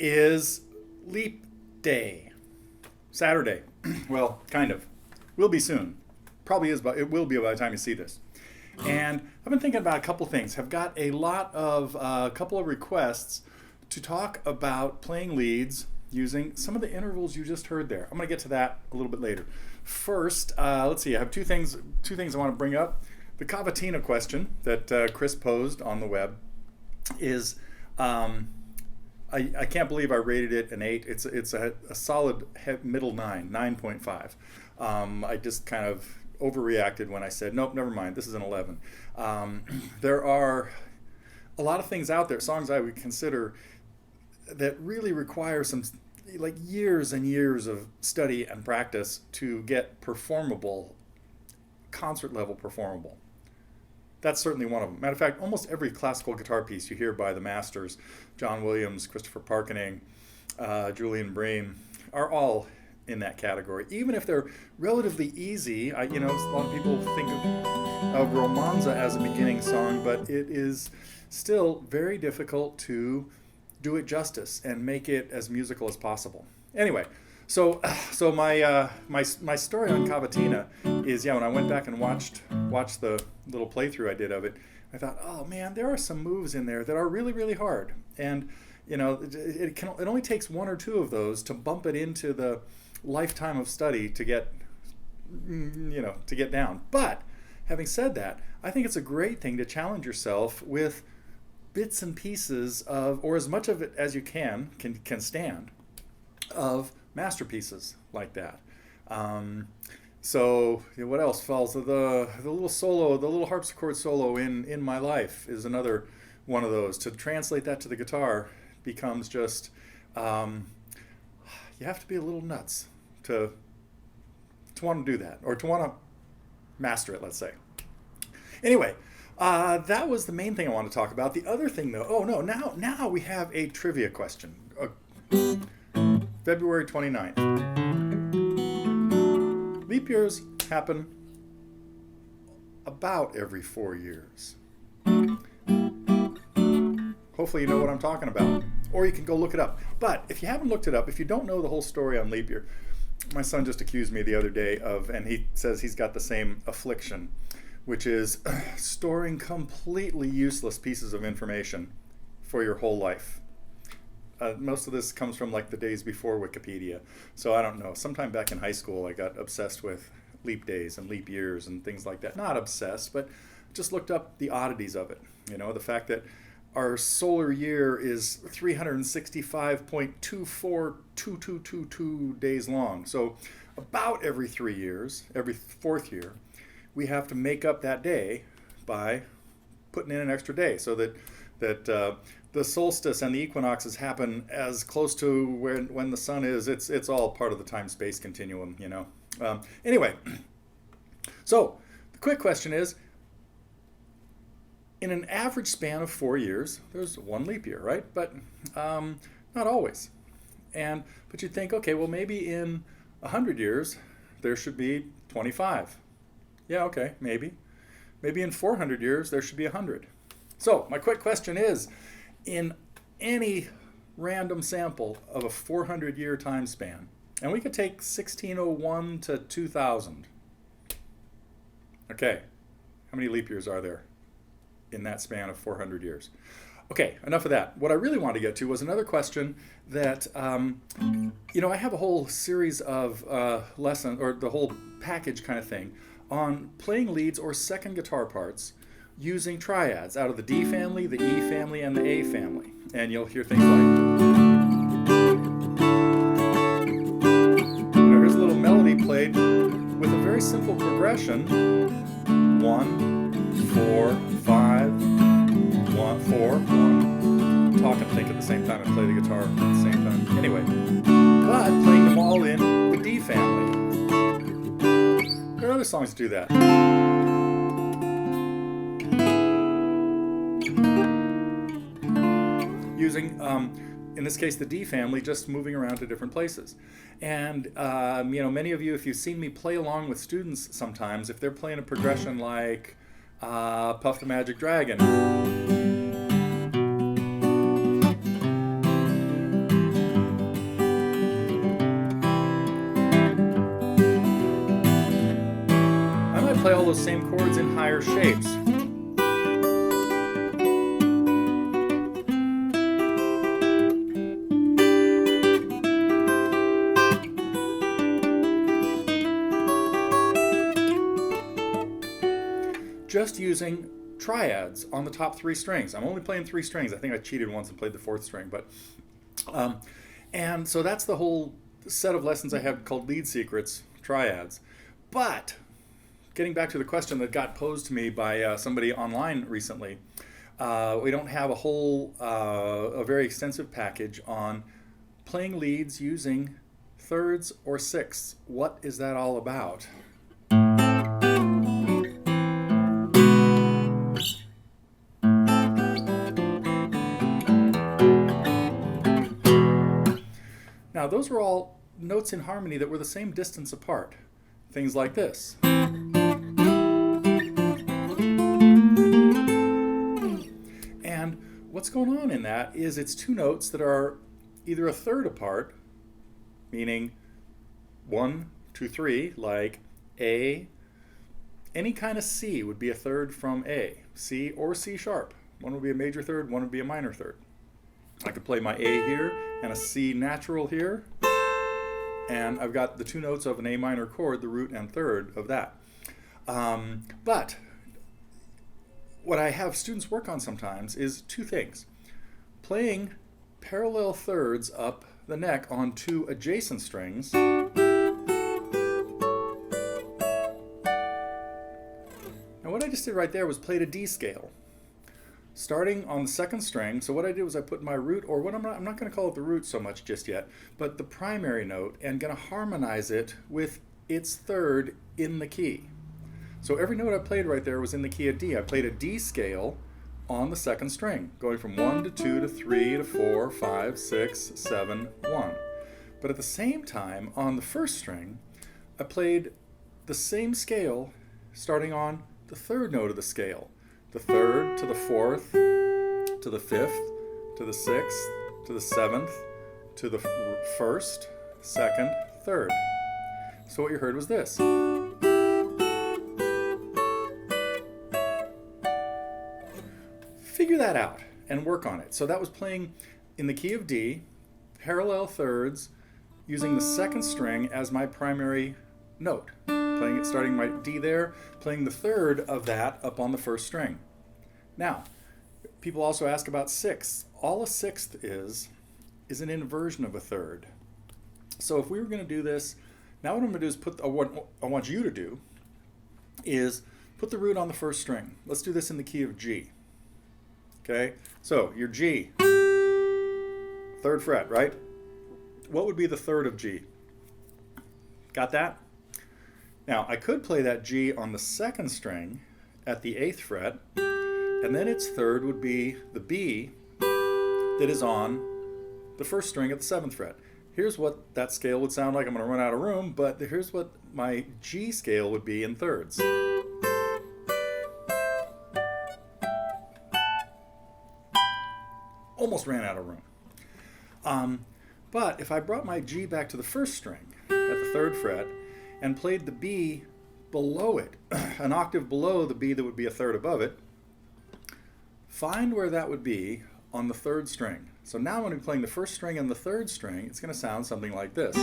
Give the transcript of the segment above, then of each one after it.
is Leap Day. Saturday. Well, kind of. Will be soon. Probably is, but it will be by the time you see this. And I've been thinking about a couple things. I've got a couple of requests to talk about playing leads using some of the intervals you just heard there. I'm going to get to that a little bit later. First, let's see. I have two things I want to bring up. The cavatina question that Chris posed on the web is, I can't believe I rated it an 8. It's a solid middle 9.5. I just kind of overreacted when I said, nope, never mind, this is an 11. There are a lot of things out there, songs I would consider, that really require some like years and years of study and practice to get performable, concert level performable. That's certainly one of them. Matter of fact, almost every classical guitar piece you hear by the masters, John Williams, Christopher Parkening, Julian Bream, are all in that category. Even if they're relatively easy, a lot of people think of Romanza as a beginning song, but it is still very difficult to do it justice and make it as musical as possible. Anyway, so my story on cavatina is, when I went back and watched the little playthrough I did of it, I thought, oh man, there are some moves in there that are really, really hard. And it only takes one or two of those to bump it into the lifetime of study to get down. But having said that, I think it's a great thing to challenge yourself with bits and pieces of, or as much of it as you can stand, of masterpieces like that. So what else falls? The little solo, the little harpsichord solo in My Life is another one of those. To translate that to the guitar becomes just, you have to be a little nuts to want to do that, or to want to master it, let's say. Anyway, that was the main thing I want to talk about. The other thing, though, now we have a trivia question. February 29th. Leap years happen about every 4 years. Hopefully you know what I'm talking about. Or you can go look it up. But if you haven't looked it up, if you don't know the whole story on leap year, my son just accused me the other day and he says he's got the same affliction, which is storing completely useless pieces of information for your whole life. Most of this comes from like the days before Wikipedia. So I don't know. Sometime back in high school, I got obsessed with leap days and leap years and things like that. Not obsessed, but just looked up the oddities of it. The fact that our solar year is 365.242222 days long. So about every 3 years, every fourth year, we have to make up that day by putting in an extra day, so that the solstice and the equinoxes happen as close to when the sun is. It's all part of the time-space continuum, Anyway, so the quick question is, in an average span of 4 years, there's one leap year, right? But not always. But you'd think, okay, well maybe in 100 years there should be 25. Yeah, okay, maybe. Maybe in 400 years there should be 100. So my quick question is, in any random sample of a 400-year time span, and we could take 1601 to 2000. Okay, how many leap years are there in that span of 400 years? Okay, enough of that. What I really wanted to get to was another question that, I have a whole series of lessons, or the whole package kind of thing, on playing leads or second guitar parts using triads out of the D family, the E family, and the A family. And you'll hear things like, here's a little melody played with a very simple progression. 1, 4, 5, 1, 4, 1. Talk and think at the same time and play the guitar at the same time. Anyway, but playing them all in the D family. There are other songs that do that. Using, in this case, the D family, just moving around to different places. And, many of you, if you've seen me play along with students sometimes, if they're playing a progression like Puff the Magic Dragon, play all those same chords in higher shapes. Just using triads on the top 3 strings. I'm only playing 3 strings. I think I cheated once and played the 4th string, but and so that's the whole set of lessons I have called Lead Secrets, Triads. But getting back to the question that got posed to me by somebody online recently, we don't have a very extensive package on playing leads using thirds or sixths. What is that all about? Now, those were all notes in harmony that were the same distance apart. Things like this. And what's going on in that is it's 2 notes that are either a third apart, meaning 1, 2, 3, like A. Any kind of C would be a third from A. C or C sharp. One would be a major third, one would be a minor third. I could play my A here and a C natural here, and I've got the 2 notes of an A minor chord, the root and third of that. But what I have students work on sometimes is 2 things. Playing parallel thirds up the neck on 2 adjacent strings. Now what I just did right there was played a D scale. Starting on the 2nd string, so what I did was I put my root, or what I'm not going to call it the root so much just yet, but the primary note, and going to harmonize it with its third in the key. So every note I played right there was in the key of D. I played a D scale on the 2nd string, going from 1 to 2 to 3 to 4, 5, 6, 7, 1. But at the same time, on the 1st string, I played the same scale starting on the 3rd note of the scale. The 3rd to the 4th, to the 5th, to the 6th, to the 7th, to the 1st, 2nd, 3rd. So what you heard was this. Figure that out and work on it. So that was playing in the key of D, parallel thirds, using the 2nd string as my primary note. Playing it, starting my D there, playing the 3rd of that up on the 1st string. Now, people also ask about sixths. All a sixth is an inversion of a third. So if we were going to do this, now what I'm going to do is what I want you to do is put the root on the 1st string. Let's do this in the key of G. Okay, so your G, 3rd fret, right? What would be the 3rd of G? Got that? Now, I could play that G on the 2nd string at the 8th fret, and then its 3rd would be the B that is on the 1st string at the 7th fret. Here's what that scale would sound like. I'm going to run out of room, but here's what my G scale would be in thirds. Almost ran out of room. But if I brought my G back to the 1st string at the 3rd fret, and played the B below it, an octave below the B that would be a third above it, find where that would be on the 3rd string. So now when I'm playing the 1st string and the 3rd string, it's going to sound something like this.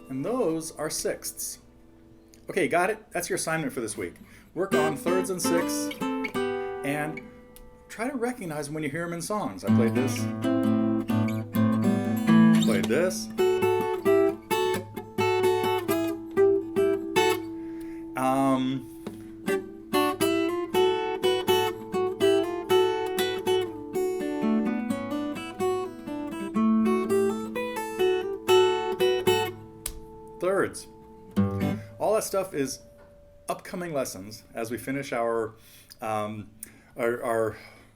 And those are sixths. Okay, got it? That's your assignment for this week. Work on thirds and sixths, and try to recognize them when you hear them in songs. I played this, played this. Thirds. All that stuff is upcoming lessons as we finish our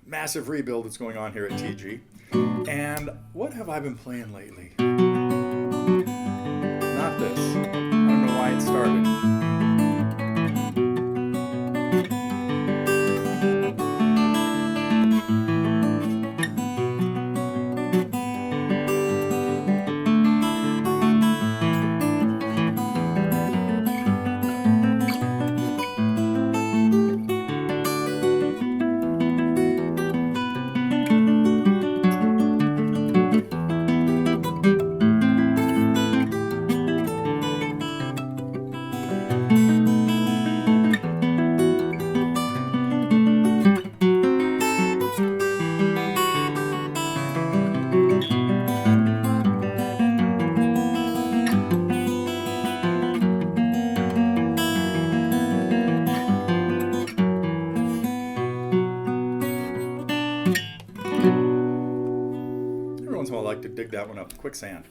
massive rebuild that's going on here at TG. And what have I been playing lately? Not this. I don't know why it started. like to dig that one up. Quicksand.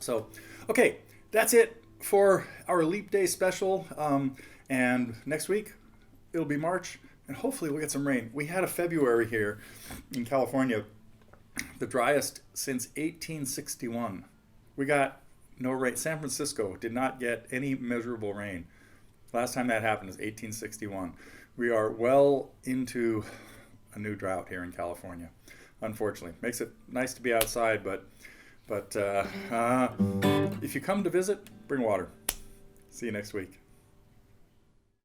So, okay, that's it for our Leap Day special. And next week, it'll be March, and hopefully we'll get some rain. We had a February here in California, the driest since 1861. We got no rain. San Francisco did not get any measurable rain. Last time that happened is 1861. We are well into a new drought here in California, unfortunately. Makes it nice to be outside, but if you come to visit, bring water. See you next week.